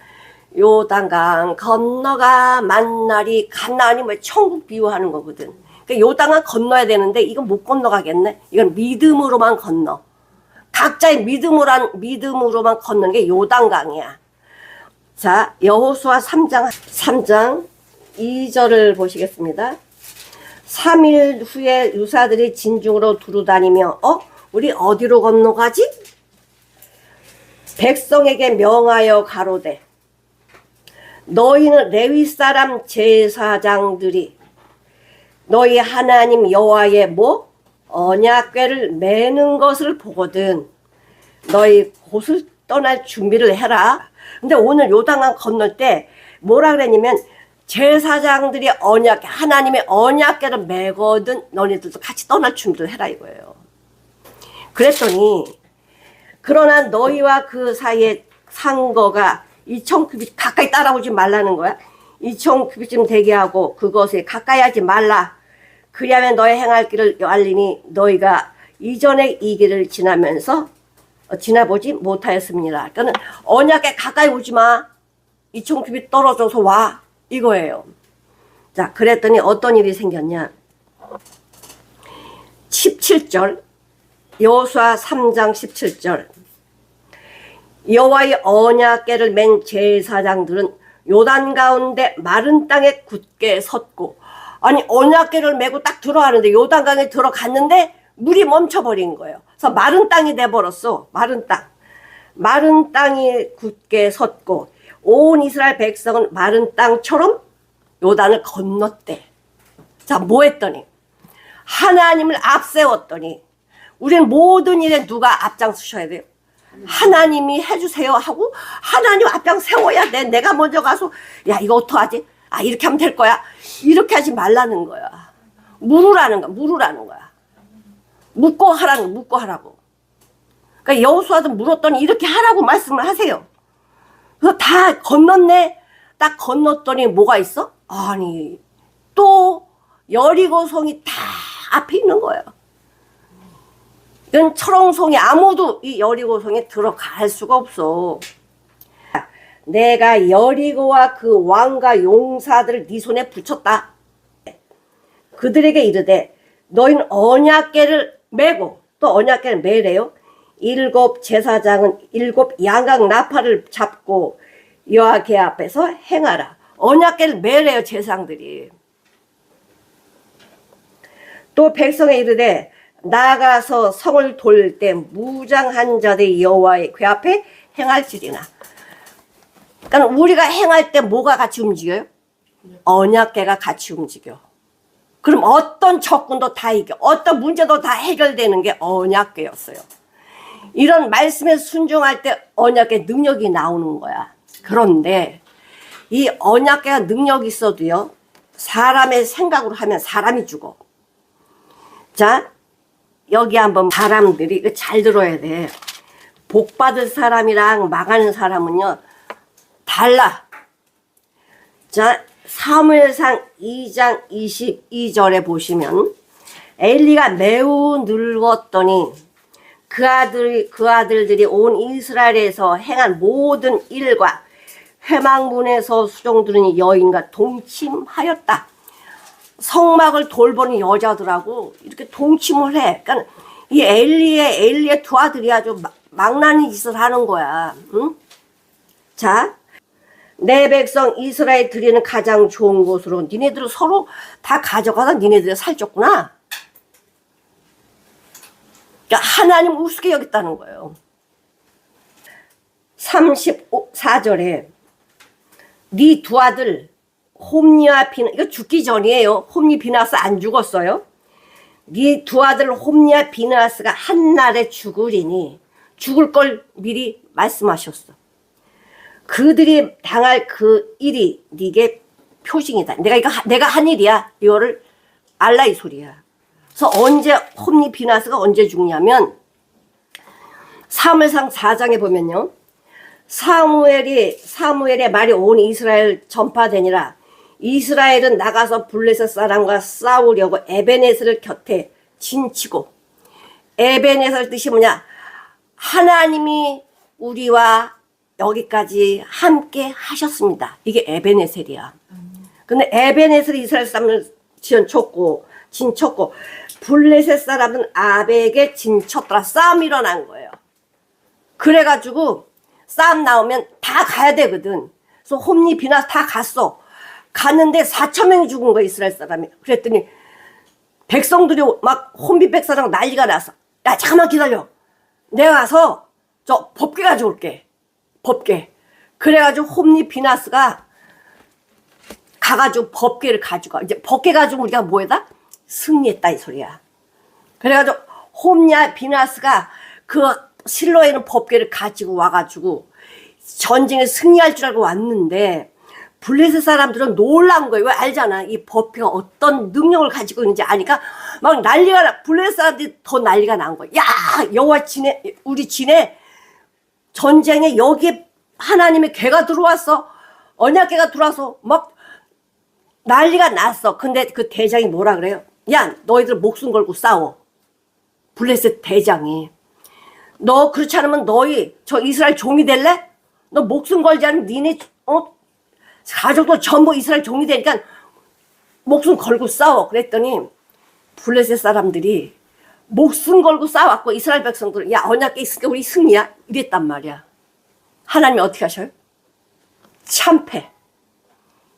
요단강 건너가 만날이 가나안이 뭐 천국 비유하는 거거든. 그러니까 요단강 건너야 되는데 이건 못 건너가겠네. 이건 믿음으로만 건너. 각자의 믿음으로만 건너는 게 요단강이야. 자, 여호수아 3장 2절을 보시겠습니다. 3일 후에 유사들이 진중으로 두루다니며 우리 어디로 건너가지? 백성에게 명하여 가로되 너희는 레위 사람 제사장들이 너희 하나님 여호와의 언약궤를 매는 것을 보거든 너희 곳을 떠날 준비를 해라. 근데 오늘 요단강 건널 때 뭐라 그랬냐면 제사장들이 하나님의 언약궤를 매거든 너희들도 같이 떠날 준비를 해라 이거예요. 그랬더니 그러나 너희와 그 사이에 상거가 2000규빗 가까이 따라오지 말라는 거야. 2000규빗쯤 되게 하고 그것에 가까이 하지 말라. 그리하면 너의 행할 길을 알리니 너희가 이전에 이 길을 지나면서 지나보지 못하였습니다. 그러니까 언약에 가까이 오지 마. 이총굽이 떨어져서 와. 이거예요. 자, 그랬더니 어떤 일이 생겼냐. 17절, 여호수아 3장 17절. 여호와의 언약궤를 맨 제사장들은 요단 가운데 마른 땅에 굳게 섰고, 아니 언약궤를 메고 딱 들어가는데 요단강에 들어갔는데 물이 멈춰버린 거예요. 그래서 마른 땅이 돼버렸어. 마른 땅. 마른 땅이 굳게 섰고 온 이스라엘 백성은 마른 땅처럼 요단을 건넜대. 자, 뭐 했더니 하나님을 앞세웠더니, 우리는 모든 일에 누가 앞장서셔야 돼요? 하나님이 해주세요 하고 하나님 앞장 세워야 돼. 내가 먼저 가서 야 이거 어떡하지? 아 이렇게 하면 될 거야. 이렇게 하지 말라는 거야. 물으라는 거야. 물으라는 거야. 묻고 하라는 거. 묻고 하라고. 그러니까 여호수아도 물었더니 이렇게 하라고 말씀을 하세요. 그래서 다 건넜네. 딱 건넜더니 뭐가 있어? 아니 또 여리고성이 다 앞에 있는 거예요. 이건 철옹성이 아무도 이 여리고성에 들어갈 수가 없어. 내가 여리고와 그 왕과 용사들을 네 손에 붙였다. 그들에게 이르되 너희는 언약궤를 메고, 또 언약궤를 메래요. 7 제사장은 7 양각 나팔을 잡고 여호와궤 앞에서 행하라. 언약궤를 메래요, 제사장들이. 또 백성에 이르되 나가서 성을 돌 때 무장한 자들이 여호와의 궤 앞에 행할지리나. 그러니까 우리가 행할 때 뭐가 같이 움직여요? 언약궤가 같이 움직여. 그럼 어떤 적군도 다 이겨. 어떤 문제도 다 해결되는 게 언약궤였어요. 이런 말씀에 순종할 때 언약궤 능력이 나오는 거야. 그런데 이 언약궤가 능력이 있어도요, 사람의 생각으로 하면 사람이 죽어. 자, 여기 한번 사람들이 이거 잘 들어야 돼. 복 받을 사람이랑 망하는 사람은요 달라. 자, 사무엘상 2장 22절에 보시면 엘리가 매우 늙었더니 그 아들들이 온 이스라엘에서 행한 모든 일과 회막문에서 수종드는 여인과 동침하였다. 성막을 돌보는 여자들하고 이렇게 동침을 해. 그러니까 이 엘리의 두 아들이 아주 망나니 짓을 하는 거야. 응? 자, 내 백성 이스라엘 드리는 가장 좋은 곳으로 니네들은 서로 다 가져가서 니네들이 살쪘구나. 그러니까 하나님 우습게 여겼다는 거예요. 34절에 네 두 아들 홈니와 비나, 이거 죽기 전이에요. 홈니 비나스 안 죽었어요. 네 두 아들 홈니와 비나스가 한날에 죽으리니, 죽을 걸 미리 말씀하셨어. 그들이 당할 그 일이 네게 표징이다. 내가 한 일이야. 이거를 알라 이 소리야. 그래서 언제 홈니 비나스가 언제 죽냐면 사무엘상 4장에 보면요. 사무엘의 말이 온 이스라엘 전파되니라. 이스라엘은 나가서 블레셋 사람과 싸우려고 에베네스를 곁에 진치고, 에베네스의 뜻이 뭐냐? 하나님이 우리와 여기까지 함께 하셨습니다. 이게 에베네셀이야. 근데 에베네셀이 이스라엘 사람을 진쳤고 블레셋 사람은 아벡에 진쳤더라. 싸움이 일어난 거예요. 그래가지고 싸움 나오면 다 가야 되거든. 그래서 홈니 비나스 다 갔어. 갔는데 4,000명이 죽은 거야, 이스라엘 사람이. 그랬더니 백성들이 막 혼비 백사랑 난리가 났어. 야, 잠깐만 기다려. 내가 가서 저 법궤 가져올게. 법궤. 그래가지고 홈니 비나스가 가가지고 법궤를 가지고, 이제 법궤 가지고 우리가 뭐에다? 승리했다 이 소리야. 그래가지고 홈니 비나스가 그 실로에 있는 법궤를 가지고 와가지고 전쟁에 승리할 줄 알고 왔는데, 블레셋 사람들은 놀란 거예요. 왜? 알잖아. 이 법궤가 어떤 능력을 가지고 있는지 아니까 막 난리가 나. 블레셋 사람들이 더 난리가 난 거야. 야, 여호와 지네, 우리 지네 전쟁에 여기에 하나님의 궤가 들어왔어. 언약궤가 들어와서 막 난리가 났어. 근데 그 대장이 뭐라 그래요? 야, 너희들 목숨 걸고 싸워. 블레셋 대장이. 너 그렇지 않으면 너희 저 이스라엘 종이 될래? 너 목숨 걸지 않으면 니네 가족도 전부 이스라엘 종이 되니까 목숨 걸고 싸워. 그랬더니 블레셋 사람들이 목숨 걸고 싸웠고 이스라엘 백성들은 야 언약궤 있으니까 우리 승리야 이랬단 말이야. 하나님이 어떻게 하셔요? 참패.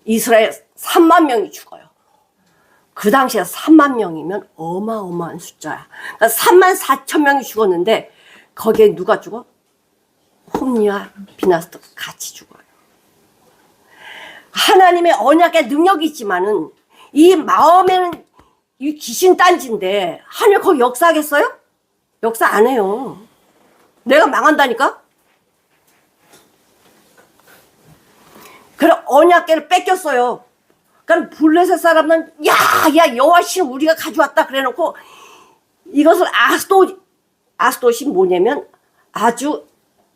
이스라엘 3만 명이 죽어요. 그 당시에 3만 명이면 어마어마한 숫자야. 그러니까 3만 4천 명이 죽었는데 거기에 누가 죽어? 홈리와 비나스도 같이 죽어요. 하나님의 언약의 능력이 있지만은 이 마음에는 이 귀신 딴지인데 하나님 거기 역사하겠어요? 역사 안 해요. 내가 망한다니까? 그래 언약궤를 뺏겼어요. 그러니까 블레셋 사람은 야 여호와신 우리가 가져왔다 그래놓고 이것을 아스돗이 뭐냐면 아주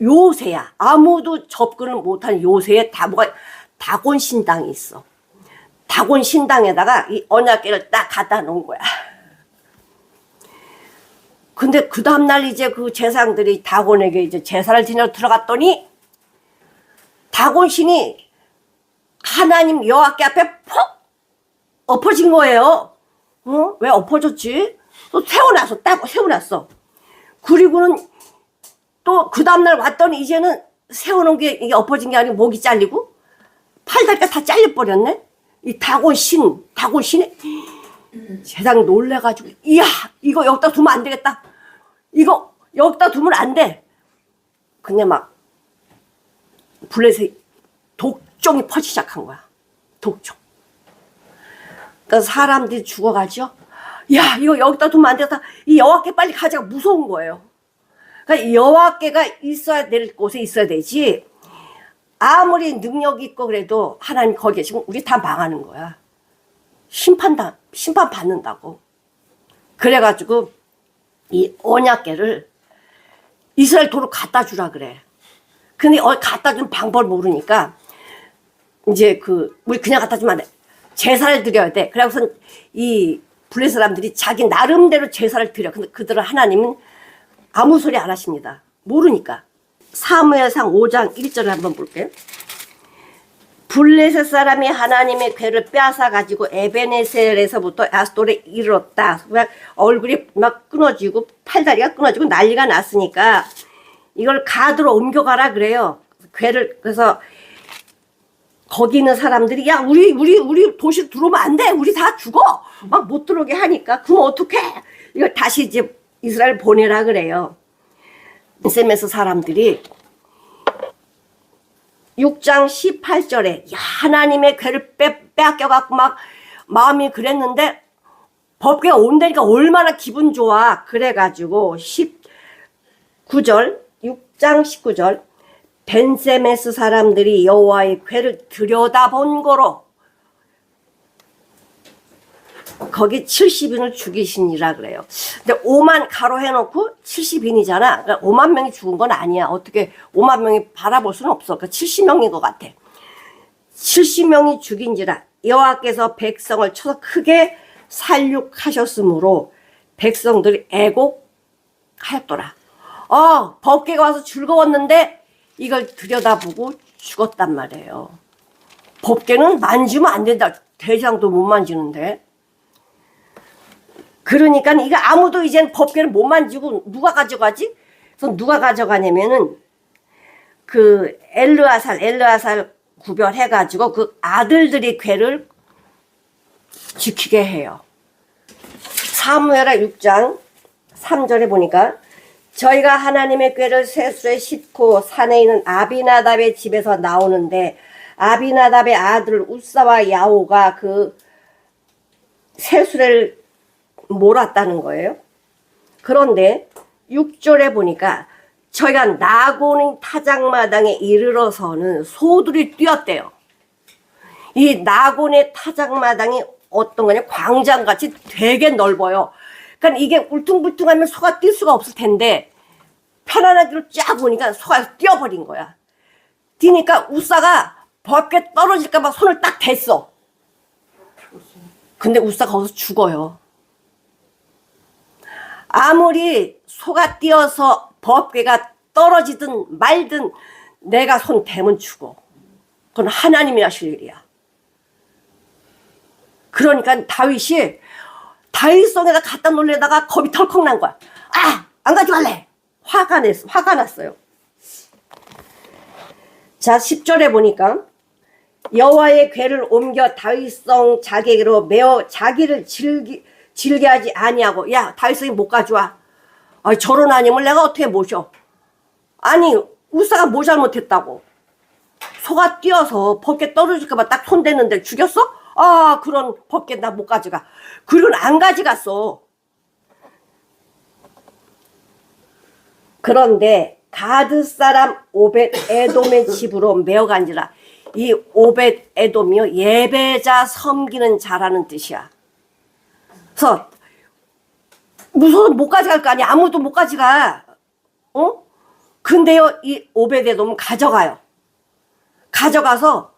요새야. 아무도 접근을 못한 요새에 다곤 신당이 있어. 다곤 신당에다가 이 언약궤를 딱 갖다 놓은 거야. 근데 그 다음날 이제 그 제사장들이 다곤에게 이제 제사를 지내러 들어갔더니 다곤 신이 하나님 여호와께 앞에 퍽 엎어진 거예요. 왜 엎어졌지? 또 세워놨어. 그리고는 또 그 다음날 왔더니 이제는 세워놓은 게 이게 엎어진 게 아니고 목이 잘리고 팔다리가 다 잘려버렸네. 이 다곤신이 세상 놀래가지고 이야 이거 여기다 두면 안 되겠다. 이거 여기다 두면 안 돼. 근데 막 블레셋 독종이 퍼지기 시작한 거야. 독종. 그러니까 사람들이 죽어가지고 야 이거 여기다 두면 안 되겠다. 이 여호와께 빨리 가자가 무서운 거예요. 그러니까 여호와께가 있어야 될 곳에 있어야 되지. 아무리 능력이 있고 그래도 하나님 거기 계시면 우리 다 망하는 거야. 심판 받는다고. 그래가지고 이 언약궤를 이스라엘 도로 갖다 주라 그래. 근데 갖다 준 방법을 모르니까 이제 우리 그냥 갖다 주면 안 돼. 제사를 드려야 돼. 그래서 이 블레셋 사람들이 자기 나름대로 제사를 드려. 근데 그들은 하나님은 아무 소리 안 하십니다. 모르니까. 사무엘상 5장 1절을 한번 볼게요. 블레셋 사람이 하나님의 궤를 빼앗아 가지고 에베네셀에서부터 아스돗에 이르렀다. 얼굴이 막 끊어지고 팔다리가 끊어지고 난리가 났으니까 이걸 가드로 옮겨가라 그래요. 궤를. 그래서 거기 있는 사람들이 야 우리 도시로 들어오면 안 돼. 우리 다 죽어. 막 못 들어오게 하니까 그럼 어떡해. 이걸 다시 이제 이스라엘 보내라 그래요. 셈에서 사람들이 6장 18절에 하나님의 궤를 빼앗겨갖고 막 마음이 그랬는데 법궤가 온다니까 얼마나 기분 좋아. 그래가지고 19절 6장 19절 벤세메스 사람들이 여호와의 궤를 들여다본 거로 거기 70인을 죽이시니라 그래요. 근데 5만 가로 해놓고 70인이잖아. 그러니까 5만 명이 죽은 건 아니야. 어떻게 5만 명이 바라볼 수는 없어. 그러니까 70명인 것 같아. 70명이 죽인지라 여호와께서 백성을 쳐서 크게 살육하셨으므로 백성들이 애곡하였더라. 법궤가 와서 즐거웠는데 이걸 들여다보고 죽었단 말이에요. 법궤는 만지면 안 된다. 대장도 못 만지는데. 그러니까 이거 아무도 이제는 법궤를 못 만지고 누가 가져가지? 그래서 누가 가져가냐면은 그 엘르아살 구별해가지고 그 아들들이 궤를 지키게 해요. 사무엘하 6장 3절에 보니까 저희가 하나님의 궤를 세수에 싣고 산에 있는 아비나답의 집에서 나오는데 아비나답의 아들 우사와 야오가 그 세수를 몰았다는 거예요. 그런데 6절에 보니까 저희가 나곤의 타작마당에 이르러서는 소들이 뛰었대요. 이 나곤의 타작마당이 어떤 거냐 광장같이 되게 넓어요. 그러니까 이게 울퉁불퉁하면 소가 뛸 수가 없을 텐데 편안하기로 쫙 보니까 소가 뛰어버린 거야. 뛰니까 우사가 법궤 떨어질까 봐 손을 딱 댔어. 근데 우사가 거기서 죽어요. 아무리 소가 뛰어서 법궤가 떨어지든 말든 내가 손 대면 죽어. 그건 하나님이 하실 일이야. 그러니까 다윗이 다윗성에다 갖다 놓으려다가 겁이 덜컥 난 거야. 아! 안 가져갈래! 화가 났어요. 자, 10절에 보니까 여호와의 궤를 옮겨 다윗성 자객으로 메어 자기를 질게 하지 아니하고, 야, 다윗성이 못 가져와. 아, 저런 아님을 내가 어떻게 모셔? 아니, 우사가 뭐 잘못했다고? 소가 뛰어서 법궤 떨어질까봐 딱 손댔는데 죽였어? 아, 그런 법궤 나 못 가져가. 그리고는 안 가져갔어. 그런데 가드 사람 오벳 에돔의 집으로 메어간지라. 이 오벳 에돔이요, 예배자 섬기는 자라는 뜻이야. 그래서 무서워서 못 가져갈 거 아니야. 아무도 못 가져가. 어? 근데요, 이 오벳 에돔은 가져가요. 가져가서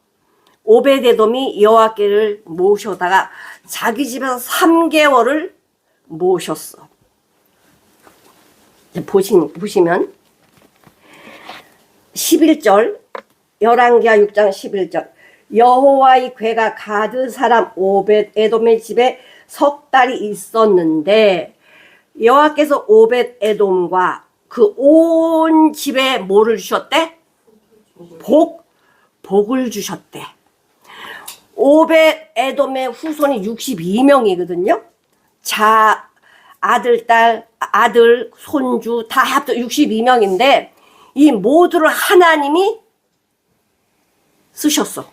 오벳 에돔이 여호와께를 모셔다가 자기 집에서 3개월을 모셨어. 보시면 11절, 열왕기하 6장 11절, 여호와의 궤가 가드 사람 오벳 에돔의 집에 석 달이 있었는데 여호와께서 오벳 에돔과 그 온 집에 뭐를 주셨대? 복을 주셨대. 오벳 에돔의 후손이 62명이거든요. 아들, 딸, 아들, 손주 다 합쳐 62명인데 이 모두를 하나님이 쓰셨어.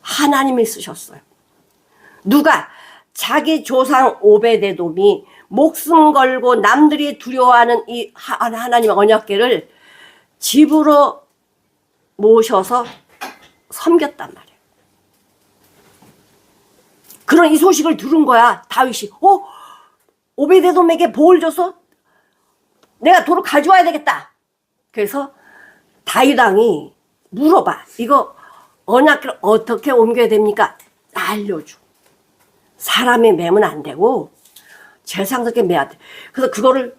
하나님이 쓰셨어요. 누가? 자기 조상 오벳 에돔이 목숨 걸고 남들이 두려워하는 이 하나님의 언약궤를 집으로 모셔서 섬겼단 말이에요. 그런 이 소식을 들은 거야, 다윗이. 오벳 에돔에게 복을 줘서 내가 도로 가져와야 되겠다. 그래서 다윗 왕이 물어봐. 이거 언약궤를 어떻게 옮겨야 됩니까? 알려줘. 사람이 매면 안 되고 제상스럽게 매야 돼. 그래서 그거를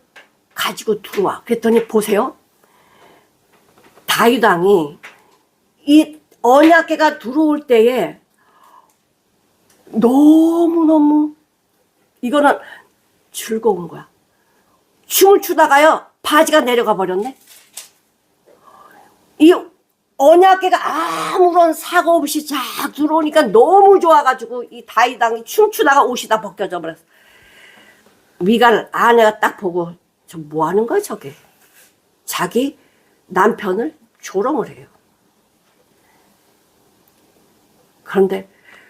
가지고 들어와. 그랬더니 보세요. 다윗 왕이 이 언약궤가 들어올 때에 너무너무 이거는 즐거운 거야. 춤을 추다가요, 바지가 내려가 버렸네. 이 언약궤가 아무런 사고 없이 쫙 들어오니까 너무 좋아가지고 이 다윗 왕이 춤추다가 옷이 다 벗겨져 버렸어. 미갈 아내가 딱 보고 저 뭐 하는 거야 저게? 자기 남편을 조롱을 해요. 그런데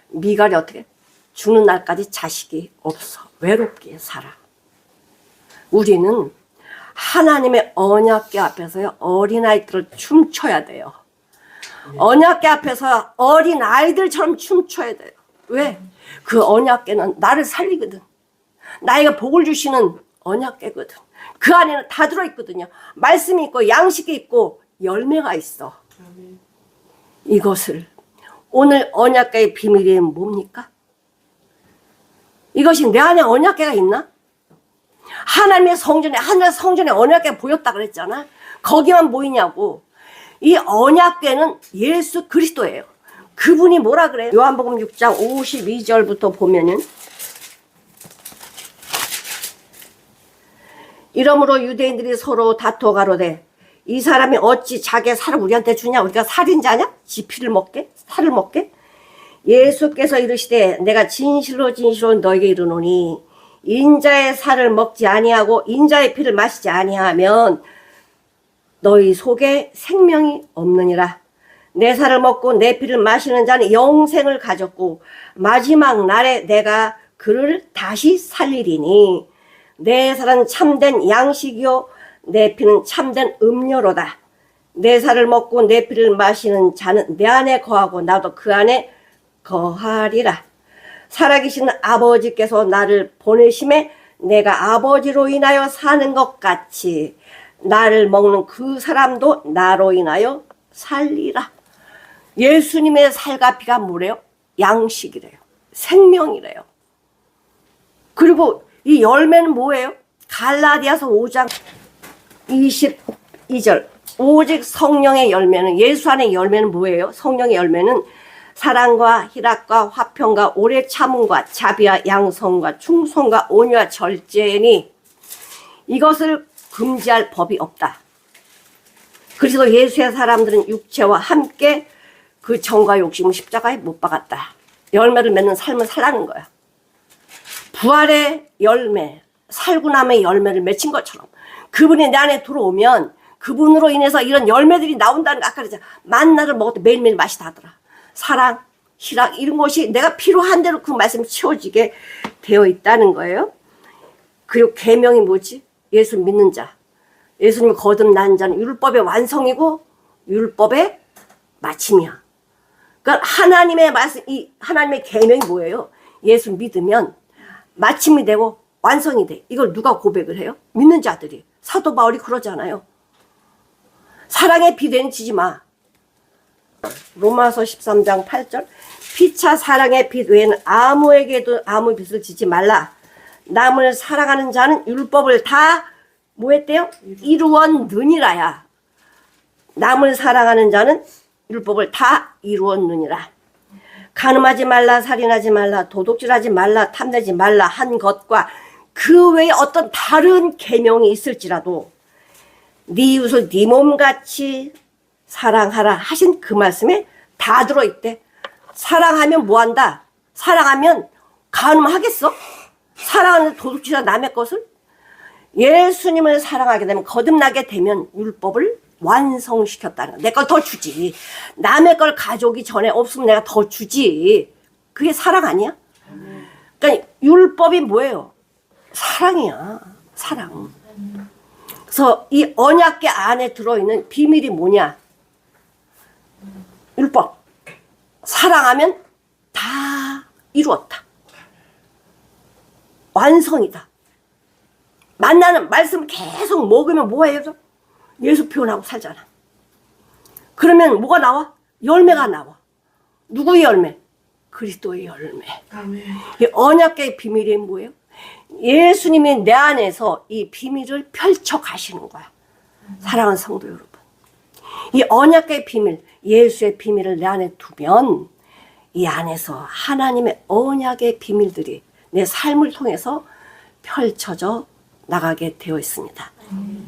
미갈이 어떻게? 죽는 날까지 자식이 없어. 외롭게 살아. 우리는 하나님의 언약궤 앞에서요, 어린아이들을 춤춰야 돼요. 언약궤 앞에서 어린아이들처럼 춤춰야 돼요. 왜? 그 언약궤는 나를 살리거든. 나에게 복을 주시는 언약궤거든. 그 안에는 다 들어있거든요. 말씀이 있고 양식이 있고 열매가 있어. 이것을 오늘 언약궤의 비밀이 뭡니까? 이것이 내 안에 언약궤가 있나? 하나님의 성전에 언약궤 보였다 그랬잖아. 거기만 보이냐고. 이 언약궤는 예수 그리스도예요. 그분이 뭐라 그래요? 요한복음 6장 52절부터 보면은, 이러므로 유대인들이 서로 다투어 가로되 이 사람이 어찌 자기의 살을 우리한테 주냐? 우리가 살인자냐? 지 피를 먹게? 살을 먹게? 예수께서 이르시되 내가 진실로 너에게 이르노니 인자의 살을 먹지 아니하고 인자의 피를 마시지 아니하면 너희 속에 생명이 없느니라. 내 살을 먹고 내 피를 마시는 자는 영생을 가졌고 마지막 날에 내가 그를 다시 살리리니 내 살은 참된 양식이요 내 피는 참된 음료로다. 내 살을 먹고 내 피를 마시는 자는 내 안에 거하고 나도 그 안에 거하리라. 살아계신 아버지께서 나를 보내심에 내가 아버지로 인하여 사는 것 같이 나를 먹는 그 사람도 나로 인하여 살리라. 예수님의 살과 피가 뭐래요? 양식이래요. 생명이래요. 그리고 이 열매는 뭐예요? 갈라디아서 5장 22절 오직 성령의 열매는 예수 안의 열매는 뭐예요? 성령의 열매는 사랑과 희락과 화평과 오래 참음과 자비와 양성과 충성과 온유와 절제니 이것을 금지할 법이 없다. 그래서 예수의 사람들은 육체와 함께 그 정과 욕심을 십자가에 못 박았다. 열매를 맺는 삶을 살라는 거야. 부활의 열매, 살구남의 열매를 맺힌 것처럼 그분이 내 안에 들어오면 그분으로 인해서 이런 열매들이 나온다는 거 아까 그랬잖아. 만나를 먹어도 매일매일 맛이 다더라. 사랑, 희락 이런 것이 내가 필요한 대로 그 말씀이 채워지게 되어 있다는 거예요. 그리고 계명이 뭐지? 예수 믿는 자. 예수님이 거듭난 자는 율법의 완성이고 율법의 마침이야. 그러니까 하나님의 말씀, 이 하나님의 계명이 뭐예요? 예수 믿으면 마침이 되고 완성이 돼. 이걸 누가 고백을 해요? 믿는 자들이. 사도 바울이 그러잖아요. 사랑의 비대는 지지 마. 로마서 13장 8절 피차 사랑의 빛 외에는 아무에게도 아무 빛을 지지 말라. 남을 사랑하는 자는 율법을 다 뭐 했대요? 이루었느니라야. 남을 사랑하는 자는 율법을 다 이루었느니라. 간음하지 말라, 살인하지 말라, 도둑질하지 말라, 탐내지 말라 한 것과 그 외에 어떤 다른 계명이 있을지라도 네 이웃을 네 몸같이 사랑하라 하신 그 말씀에 다 들어있대. 사랑하면 뭐한다? 사랑하면 간음하겠어? 사랑하는 도둑질한 남의 것을? 예수님을 사랑하게 되면 거듭나게 되면 율법을 완성시켰다는 거야. 내 걸 더 주지. 남의 걸 가져오기 전에 없으면 내가 더 주지. 그게 사랑 아니야? 그러니까 율법이 뭐예요? 사랑이야. 사랑. 그래서 이 언약궤 안에 들어있는 비밀이 뭐냐? 율법. 사랑하면 다 이루었다. 완성이다. 만나는 말씀을 계속 먹으면 뭐예요? 예수 표현하고 살잖아. 그러면 뭐가 나와? 열매가 나와. 누구의 열매? 그리스도의 열매. 아멘. 이 언약궤의 비밀이 뭐예요? 예수님이 내 안에서 이 비밀을 펼쳐 가시는 거야. 사랑하는 성도 여러분. 이 언약궤의 비밀, 예수의 비밀을 내 안에 두면 이 안에서 하나님의 언약의 비밀들이 내 삶을 통해서 펼쳐져 나가게 되어 있습니다.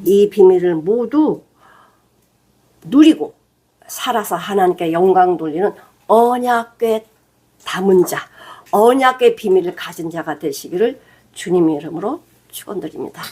이 비밀을 모두 누리고 살아서 하나님께 영광 돌리는 언약궤 담은 자, 언약궤 비밀을 가진 자가 되시기를 주님의 이름으로 축원드립니다.